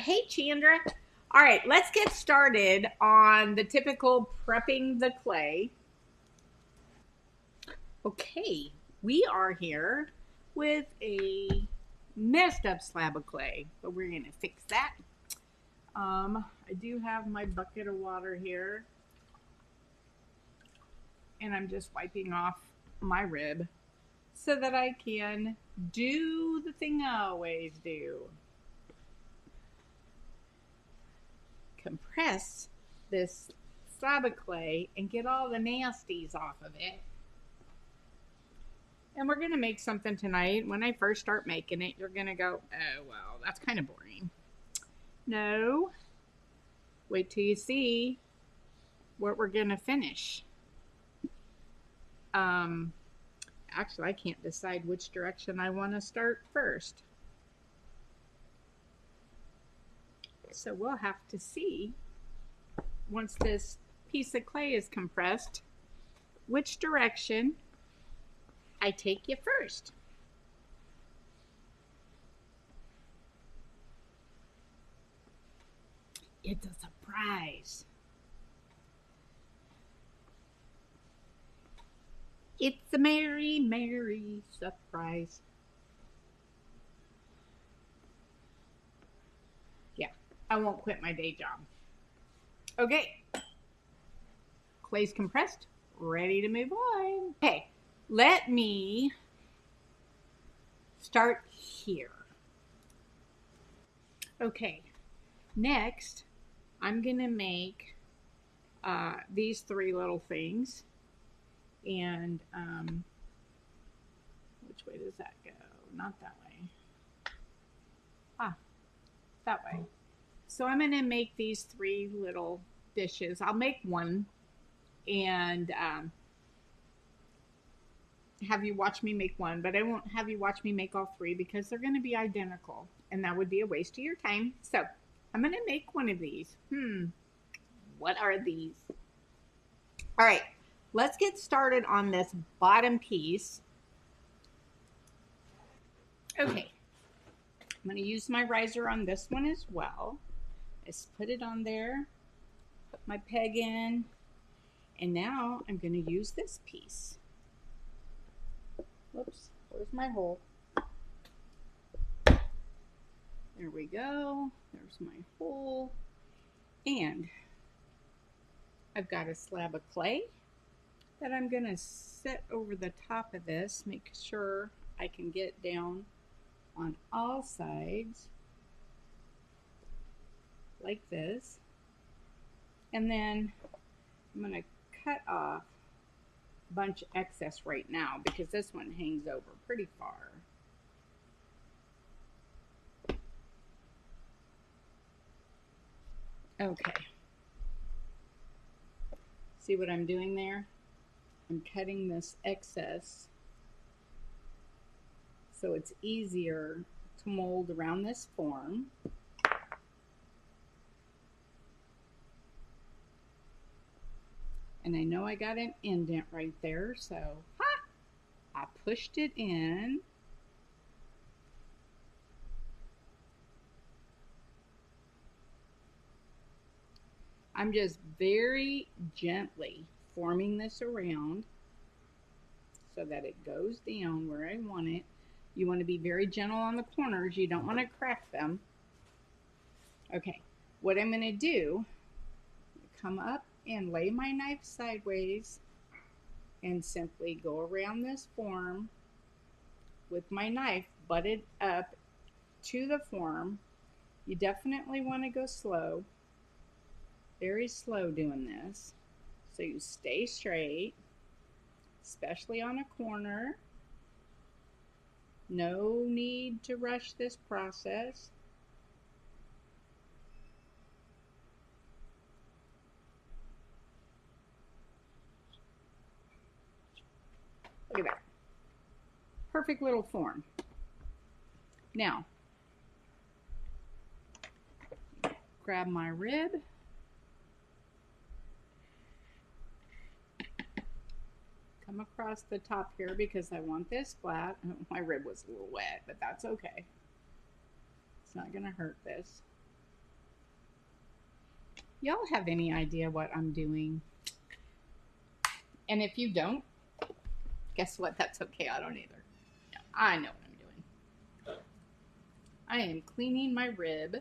Hey, Chandra. All right, let's get started on the typical prepping the clay. Okay, we are here with a messed up slab of clay, but we're going to fix that. I do have my bucket of water here, and I'm just wiping off my rib so that I can do the thing I always do. Compress this slab of clay and get all the nasties off of it. And we're going to make something tonight. When I first start making it, you're going to go, oh, well, that's kind of boring. No. Wait till you see what we're going to finish. Actually, I can't decide which direction I want to start first. So we'll have to see, once this piece of clay is compressed, which direction I take you first. It's a surprise. It's a merry, merry surprise. Yeah, I won't quit my day job. Okay, clay's compressed, ready to move on. Okay, let me start here. Okay, next I'm gonna make these three little things. And which way does that go? Not that way. That way. So I'm going to make these three little dishes. I'll make one and have you watch me make one, but I won't have you watch me make all three because they're going to be identical and that would be a waste of your time. So I'm going to make one of these. What are these? All right. Let's get started on this bottom piece. Okay, I'm going to use my riser on this one as well. Just put it on there, put my peg in, and now I'm going to use this piece. Whoops, where's my hole? There we go, there's my hole. And I've got a slab of clay that I'm going to set over the top of this, make sure I can get down on all sides like this. And then I'm going to cut off a bunch of excess right now because this one hangs over pretty far. Okay. See what I'm doing there? I'm cutting this excess so it's easier to mold around this form. And I know I got an indent right there, so I pushed it in. I'm just very gently forming this around so that it goes down where I want it. You want to be very gentle on the corners. You don't want to crack them. Okay, what I'm going to do, come up and lay my knife sideways and simply go around this form with my knife butted up to the form. You definitely want to go slow, very slow doing this, so you stay straight, especially on a corner. No need to rush this process. Look at that. Perfect little form. Now, grab my rib. Come across the top here because I want this flat. My rib was a little wet, but that's okay. It's not going to hurt this. Y'all have any idea what I'm doing? And if you don't, guess what? That's okay. I don't either. No, I know what I'm doing. I am cleaning my rib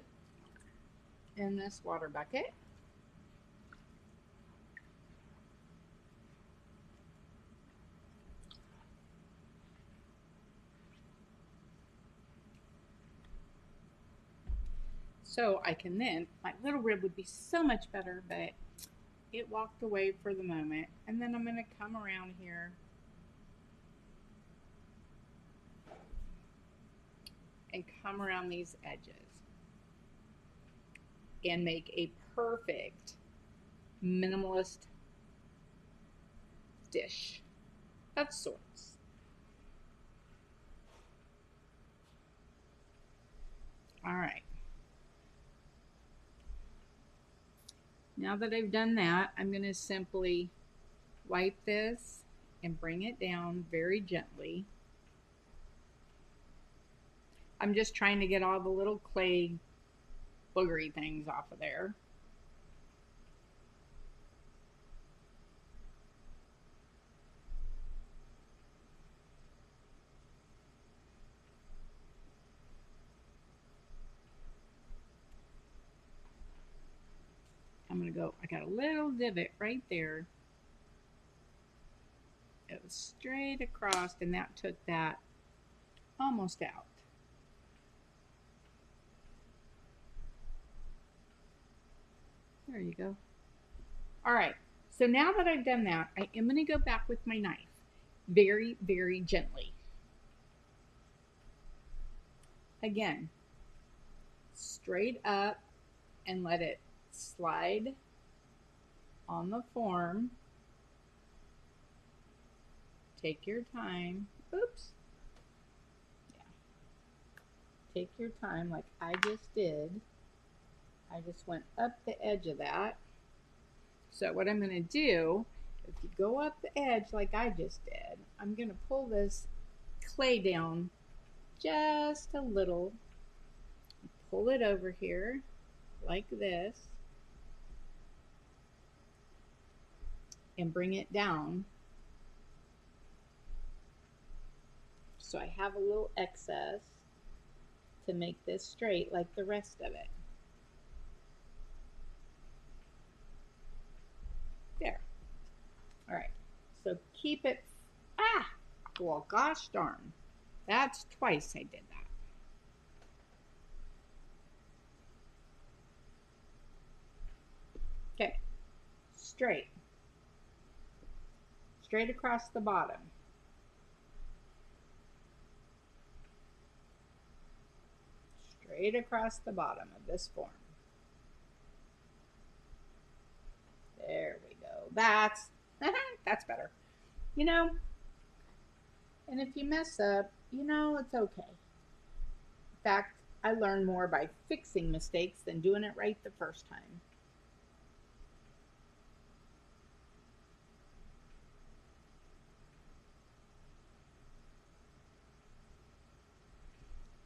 in this water bucket. So I can then, my little rib would be so much better, but it walked away for the moment. And then I'm going to come around here and come around these edges and make a perfect minimalist dish of sorts. All right. Now that I've done that, I'm going to simply wipe this and bring it down very gently. I'm just trying to get all the little clay boogery things off of there. I'm going to go, I got a little divot right there. It was straight across, and that took that almost out. There you go. All right, so now that I've done that, I am going to go back with my knife very, very gently. Again, straight up and let it slide on the form. Take your time. Oops. Yeah. Take your time like I just did. I just went up the edge of that. So what I'm going to do, if you go up the edge like I just did, I'm going to pull this clay down just a little. Pull it over here like this and bring it down. So I have a little excess to make this straight like the rest of it. There. All right. So keep it, well, gosh darn. That's twice I did that. Okay. Straight. Straight across the bottom. Straight across the bottom of this form. There we go. That's better. You know, and if you mess up, you know, it's okay. In fact, I learn more by fixing mistakes than doing it right the first time.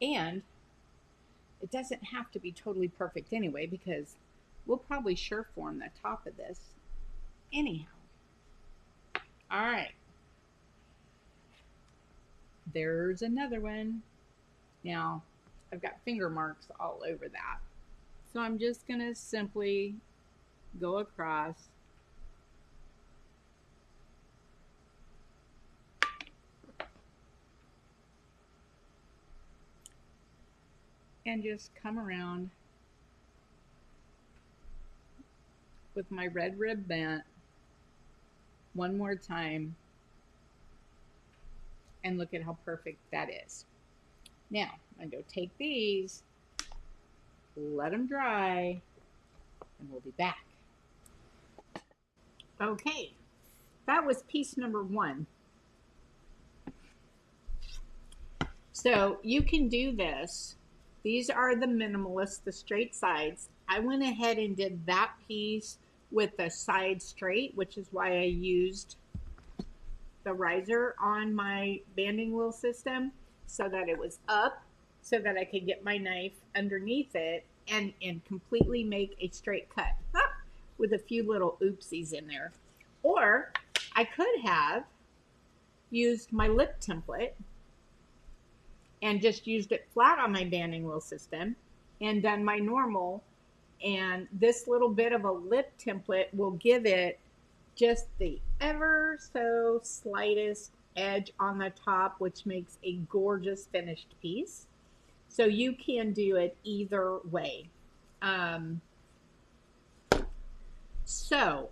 And it doesn't have to be totally perfect anyway, because we'll probably sure form the top of this anyhow. All right. There's another one. Now, I've got finger marks all over that. So I'm just going to simply go across and just come around with my red rib bent one more time, and look at how perfect that is. Now, I'm going to go take these, let them dry, and we'll be back. Okay, that was piece number one. So you can do this. These are the minimalist, the straight sides. I went ahead and did that piece with the side straight, which is why I used the riser on my banding wheel system so that it was up, so that I could get my knife underneath it and completely make a straight cut. with a few little oopsies in there. Or I could have used my lip template and just used it flat on my banding wheel system and done my normal. And this little bit of a lip template will give it just the ever so slightest edge on the top, which makes a gorgeous finished piece. So you can do it either way. So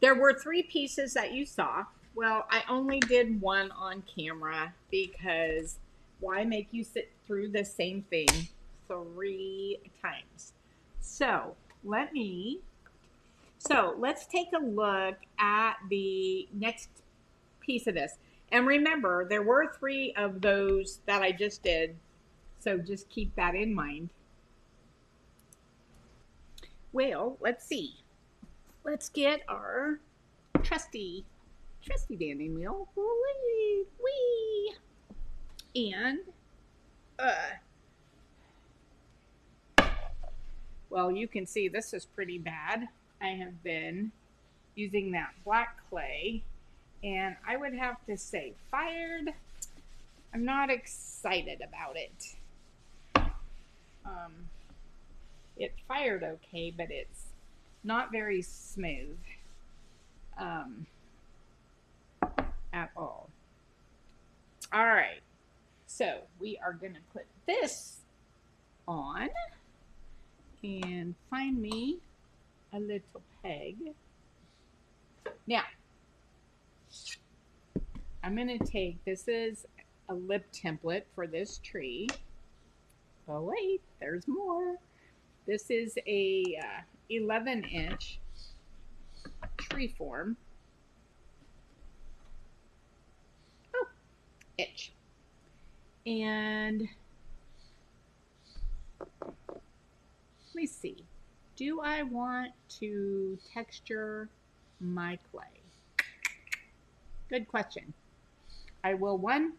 there were 3 pieces that you saw. Well, I only did one on camera because why make you sit through the same thing 3 times? So let's take a look at the next piece of this. And remember, there were 3 of those that I just did. So just keep that in mind. Well, let's see. Let's get our trusty banding wheel. Whee, whee. And, well, you can see this is pretty bad. I have been using that black clay, and I would have to say fired. I'm not excited about it. It fired okay, but it's not very smooth at all. All right, so we are going to put this on and find me a little peg. Now, I'm going to take, this is a lip template for this tree. Oh wait, there's more. This is a 11-inch tree form. Oh, itch. And let me see. Do I want to texture my clay? Good question. I will one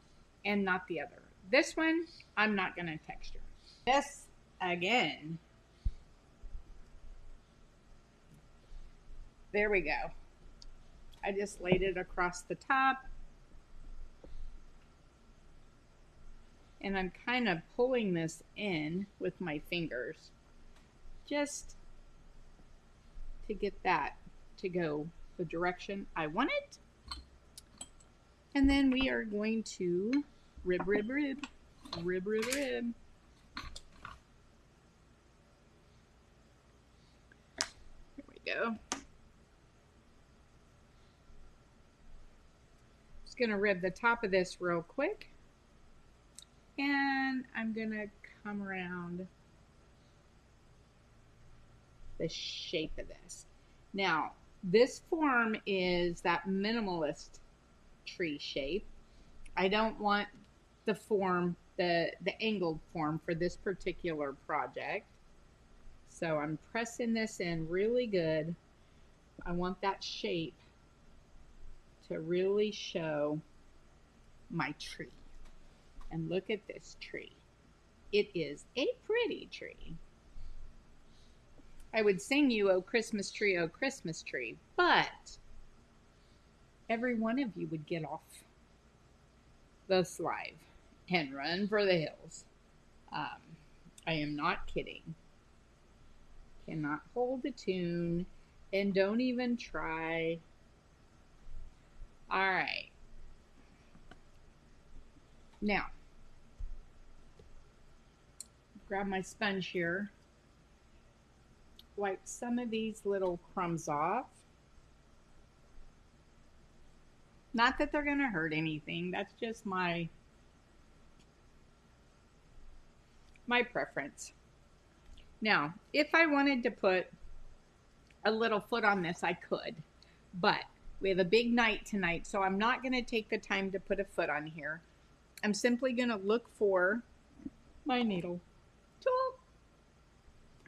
and not the other. This one, I'm not going to texture. This again. There we go. I just laid it across the top. And I'm kind of pulling this in with my fingers just to get that to go the direction I want it. And then we are going to rib. There we go. Just gonna rib the top of this real quick. And I'm gonna come around the shape of this. Now, this form is that minimalist tree shape. I don't want the form, the angled form for this particular project. So I'm pressing this in really good. I want that shape to really show my tree. And look at this tree. It is a pretty tree. I would sing you, "Oh Christmas tree, oh Christmas tree," but every one of you would get off the slide and run for the hills. I am not kidding. Cannot hold a tune, and don't even try. All right. Now, grab my sponge here. Wipe some of these little crumbs off. Not that they're going to hurt anything. That's just my preference. Now, if I wanted to put a little foot on this, I could. But we have a big night tonight, so I'm not going to take the time to put a foot on here. I'm simply going to look for my needle tool.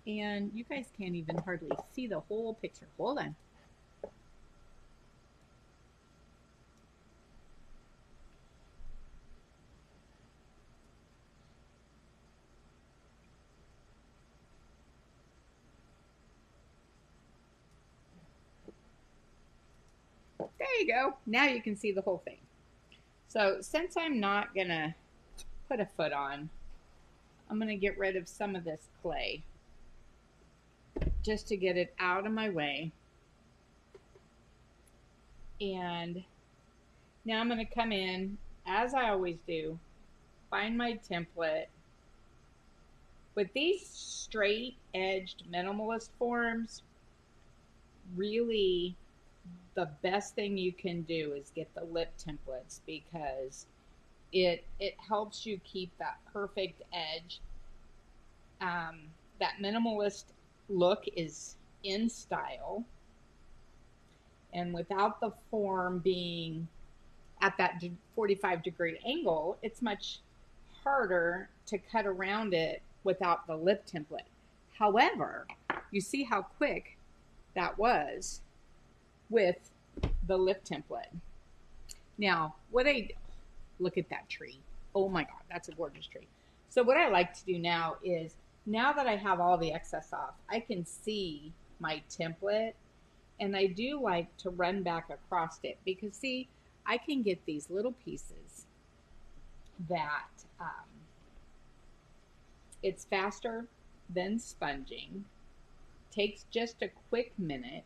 And you guys can't even hardly see the whole picture. Hold on. There you go. Now you can see the whole thing. So since I'm not going to put a foot on, I'm going to get rid of some of this clay just to get it out of my way. And now I'm going to come in, as I always do, find my template. With these straight-edged minimalist forms, really the best thing you can do is get the lip templates, because it helps you keep that perfect edge. That minimalist look is in style, and without the form being at that 45-degree angle, it's much harder to cut around it without the lip template. However, you see how quick that was with the lip template. Now, look at that tree. Oh my God, that's a gorgeous tree. So what I like to do now is, now that I have all the excess off, I can see my template, and I do like to run back across it, because see, I can get these little pieces that it's faster than sponging, takes just a quick minute.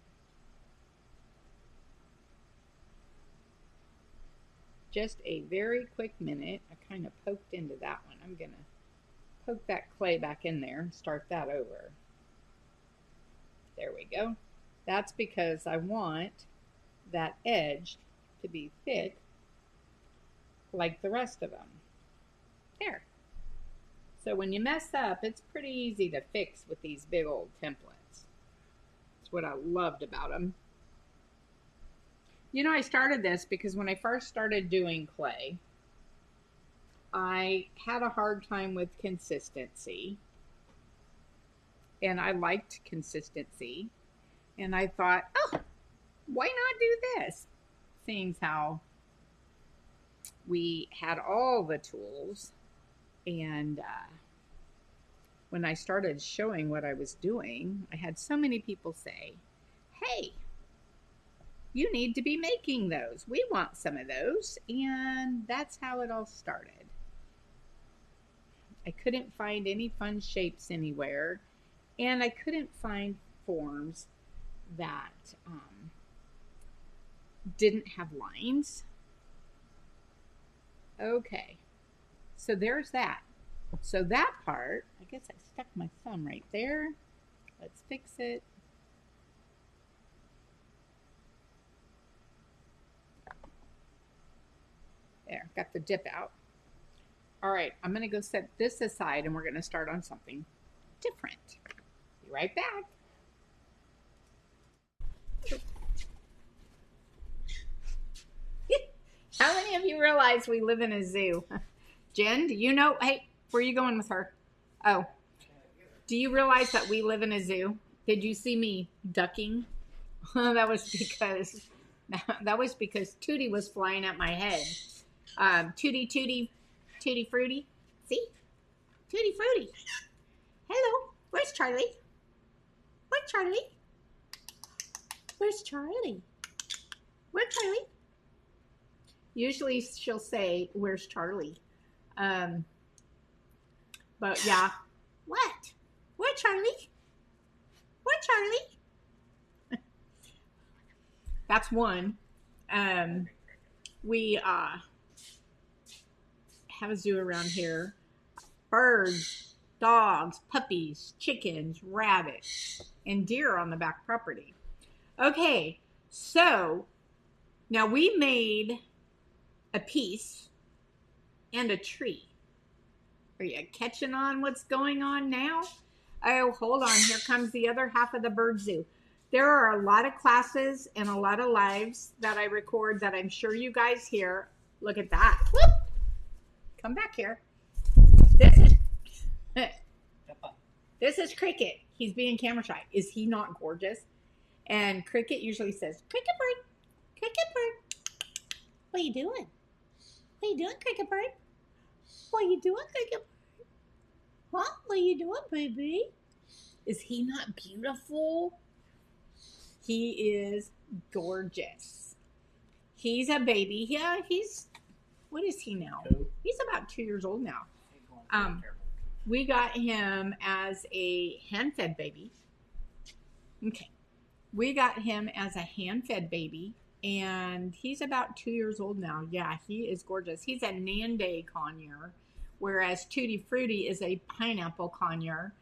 Just a very quick minute. I kind of poked into that one. I'm going to poke that clay back in there and start that over. There we go. That's because I want that edge to be thick like the rest of them. There. So when you mess up, it's pretty easy to fix with these big old templates. That's what I loved about them. You know, I started this because when I first started doing clay, I had a hard time with consistency. And I liked consistency. And I thought, oh, why not do this? Seeing how we had all the tools. And when I started showing what I was doing, I had so many people say, hey, you need to be making those. We want some of those. And that's how it all started. I couldn't find any fun shapes anywhere. And I couldn't find forms that didn't have lines. Okay. So there's that. So that part, I guess I stuck my thumb right there. Let's fix it. There, got the dip out. All right, I'm going to go set this aside, and we're going to start on something different. Be right back. How many of you realize we live in a zoo? Jen, do you know? Hey, where are you going with her? Oh, do you realize that we live in a zoo? Did you see me ducking? that was because Tootie was flying at my head. Tutti Frutti. See? Tutti Frutti. Hello. Where's Charlie? Where's Charlie? Where's Charlie? Where's Charlie? Usually she'll say, where's Charlie? But yeah. What? Where's Charlie? Where's Charlie? That's one. We have a zoo around here. Birds, dogs, puppies, chickens, rabbits, and deer on the back property. Okay, so now we made a piece and a tree. Are you catching on what's going on now? Oh, hold on. Here comes the other half of the bird zoo. There are a lot of classes and a lot of lives that I record that I'm sure you guys hear. Look at that. Whoop. Come back here. This is Cricket. He's being camera shy. Is he not gorgeous? And Cricket usually says, Cricket bird, Cricket bird. What are you doing? What are you doing, Cricket bird? What are you doing, Cricket bird? Huh? What are you doing, baby? Is he not beautiful? He is gorgeous. He's a baby. Yeah, what is he now? He's about 2 years old now. We got him as a hand-fed baby. Okay. We got him as a hand-fed baby, and he's about 2 years old now. Yeah, he is gorgeous. He's a Nande conure, whereas Tutti Frutti is a pineapple conure.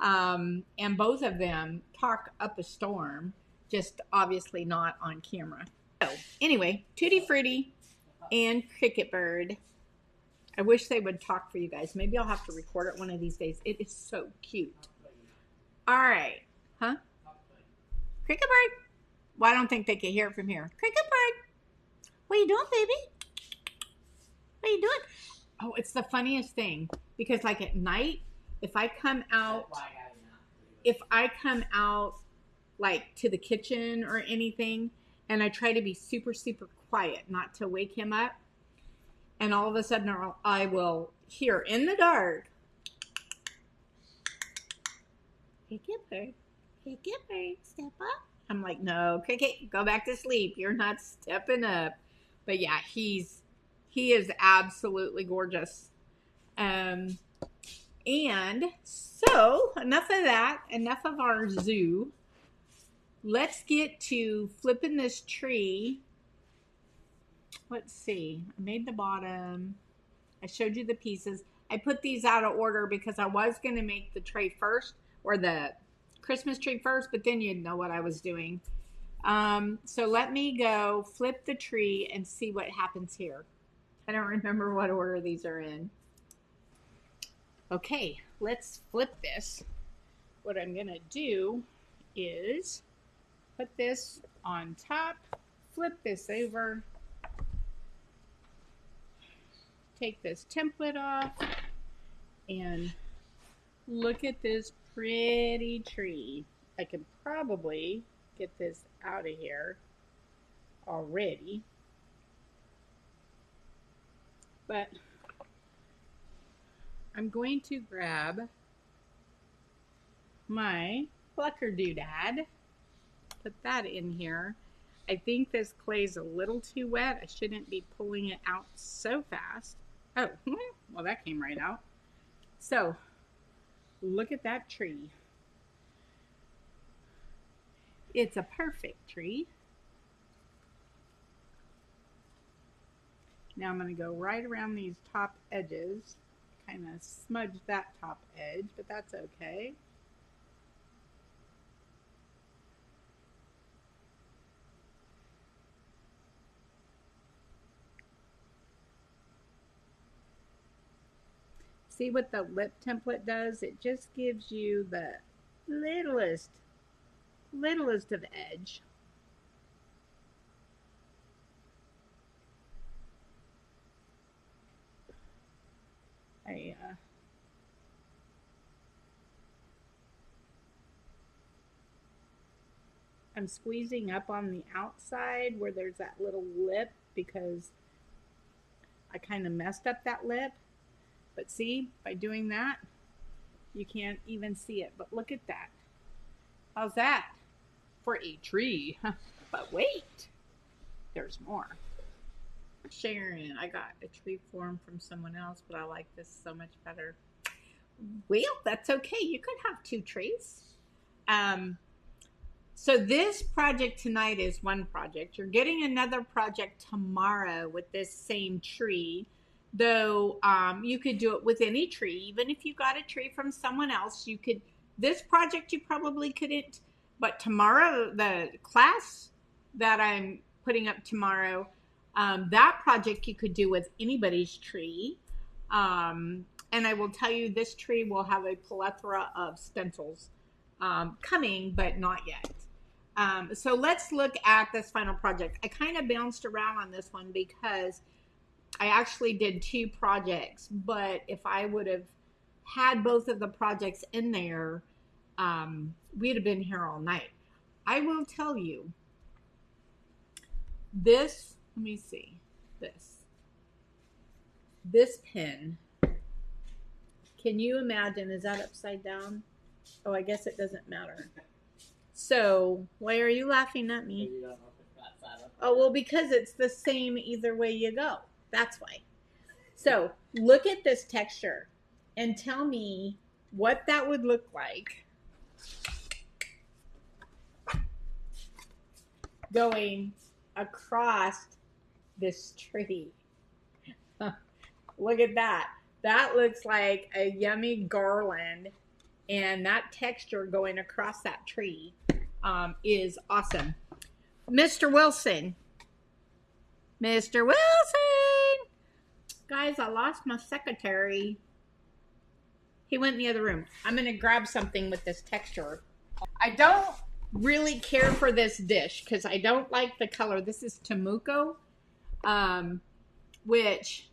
And both of them talk up a storm, just obviously not on camera. So, anyway, Tutti Frutti and Cricket Bird. I wish they would talk for you guys. Maybe I'll have to record it one of these days. It is so cute. All right. Huh? Cricket Bird. Well, I don't think they can hear it from here. Cricket Bird. What are you doing, baby? What are you doing? Oh, it's the funniest thing. Because like at night, if I come out like to the kitchen or anything, and I try to be super, super quiet, not to wake him up, and all of a sudden I will hear in the dark, Cricket Bird, Cricket Bird, step up. I'm like, no, Cricket, go back to sleep. You're not stepping up. But yeah, he is absolutely gorgeous. And so enough of that, enough of our zoo. Let's get to flipping this tree. Let's see. I made the bottom. I showed you the pieces. I put these out of order because I was going to make the tray first, or the Christmas tree first, but then you'd know what I was doing. So let me go flip the tree and see what happens here. I don't remember what order these are in. Okay, let's flip this. What I'm going to do is put this on top, flip this over, take this template off, and look at this pretty tree. I can probably get this out of here already, but I'm going to grab my plucker doodad, put that in here. I think this clay's a little too wet. I shouldn't be pulling it out so fast. Oh, well, that came right out. So, look at that tree. It's a perfect tree. Now I'm going to go right around these top edges, kind of smudge that top edge, but that's okay. See what the lip template does? It just gives you the littlest of edge. I'm squeezing up on the outside where there's that little lip because I kind of messed up that lip. But see, by doing that, you can't even see it. But look at that. How's that for a tree? But wait, there's more. Sharon, I got a tree form from someone else, but I like this so much better. Well, that's okay. You could have two trees. So this project tonight is one project. You're getting another project tomorrow with this same tree. Though you could do it with any tree, even if you got a tree from someone else. You could. This project you probably couldn't, but tomorrow the class that I'm putting up tomorrow, that project you could do with anybody's tree. And I will tell you, this tree will have a plethora of stencils coming, but not yet. So let's look at this final project. I kind of bounced around on this one because I actually did two projects, but if I would have had both of the projects in there, we'd have been here all night. I will tell you, this, let me see, this pen, can you imagine, is that upside down? Oh, I guess it doesn't matter. So, why are you laughing at me? You don't know if it's that side up Oh, well, because it's the same either way you go. That's why. So look at this texture and tell me what that would look like going across this tree. Look at that. That looks like a yummy garland, and that texture going across that tree is awesome. Mr. Wilson. Mr. Wilson! Guys, I lost my secretary. He went in the other room. I'm going to grab something with this texture. I don't really care for this dish because I don't like the color. This is Temuco, which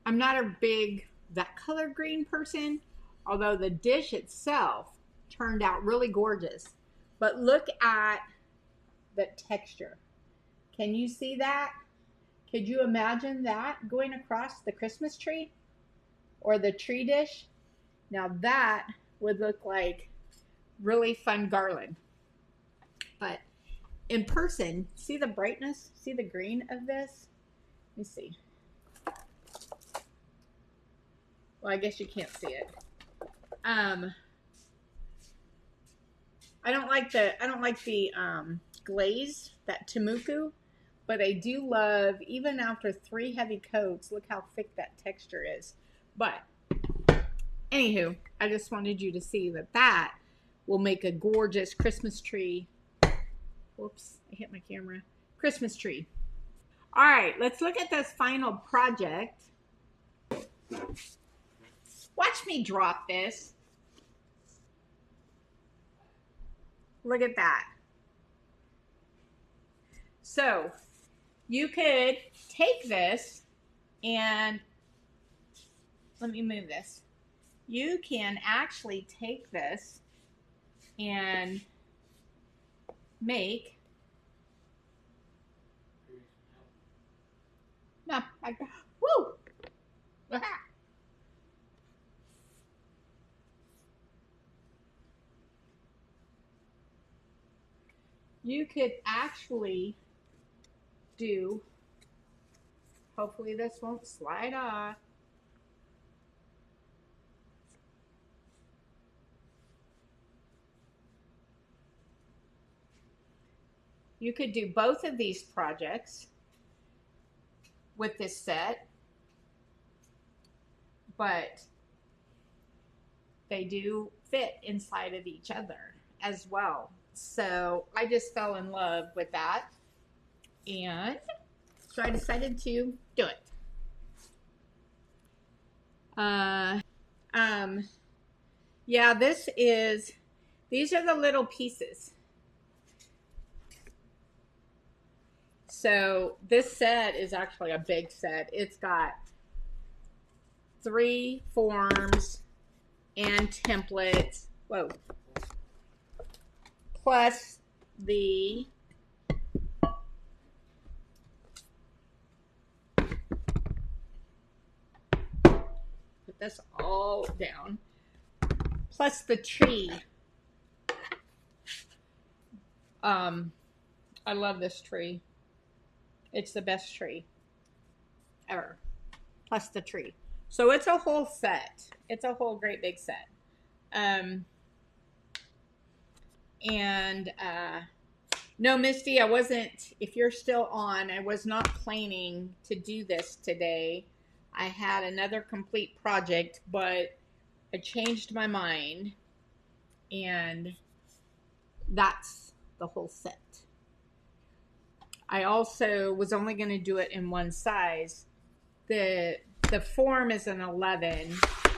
I'm not a big that color green person, although the dish itself turned out really gorgeous. But look at the texture. Can you see that? Could you imagine that going across the Christmas tree or the tree dish? Now that would look like really fun garland. But in person, see the brightness? See the green of this? Let me see. Well, I guess you can't see it. I don't like the glaze, that Temuco, but I do love, even after 3 heavy coats, look how thick that texture is. But anywho, I just wanted you to see that that will make a gorgeous Christmas tree. Whoops, I hit my camera. Christmas tree. All right, let's look at this final project. Watch me drop this. Look at that. So you could take this and, let me move this. You can actually take this and make, no, woo! You could actually do, hopefully this won't slide off. You could do both of these projects with this set, but they do fit inside of each other as well. So I just fell in love with that, and so I decided to do it. Yeah, these are the little pieces. So this set is actually a big set. It's got 3 forms and templates. Whoa. Plus the put this all down. Plus the tree. I love this tree. It's the best tree ever. Plus the tree. So it's a whole set. It's a whole great big set. No, Misty, I wasn't, if you're still on, I was not planning to do this today. I had another complete project, but I changed my mind, and that's the whole set. I also was only going to do it in one size. The form is an 11.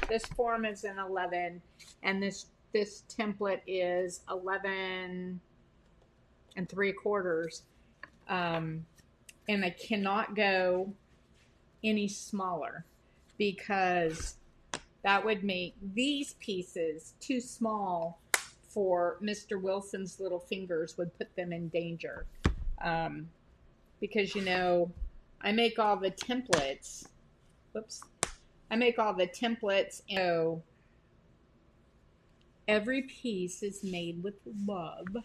This form is an 11, and this template is 11 3/4. And I cannot go any smaller because that would make these pieces too small for Mr. Wilson's little fingers, would put them in danger. Because, you know, I make all the templates. Whoops. I make all the templates, and so every piece is made with love.